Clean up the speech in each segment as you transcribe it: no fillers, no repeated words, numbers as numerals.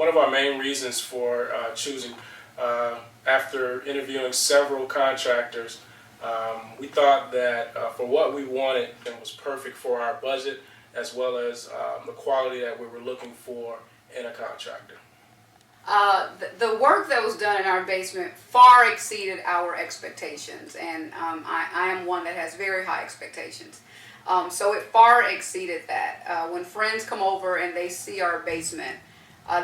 one of our main reasons for choosing, after interviewing several contractors, we thought that for what we wanted, it was perfect for our budget as well as the quality that we were looking for in a contractor. The work that was done in our basement far exceeded our expectations, and I am one that has very high expectations. So it far exceeded that. When friends come over and they see our basement,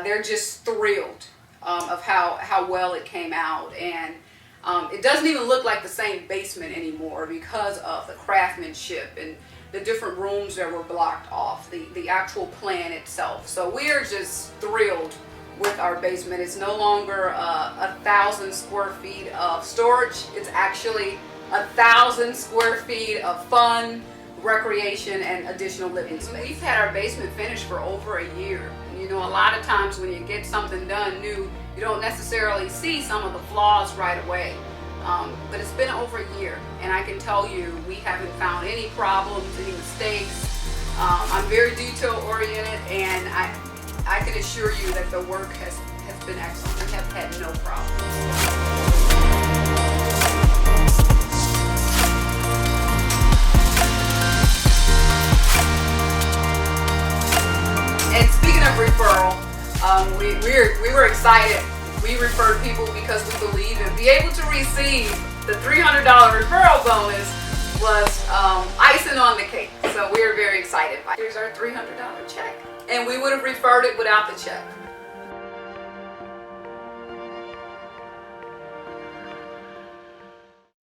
they're just thrilled of how well it came out, and it doesn't even look like the same basement anymore because of the craftsmanship and the different rooms that were blocked off, the actual plan itself. So we are just thrilled with our basement. It's no longer 1,000 square feet of storage. It's actually 1,000 square feet of fun, recreation, and additional living space. We've had our basement finished for over a year. You know, a lot of times when you get something done new, you don't necessarily see some of the flaws right away. But it's been over a year, and I can tell you we haven't found any problems, any mistakes. I'm very detail oriented, and I can assure you that the work has been excellent. We have had no problems. And speaking of referral, we were excited. We referred people because we believe and be able to receive the $300 referral bonus was icing on the cake. So we are very excited by it. Here's our $300 check. And we would have referred it without the check.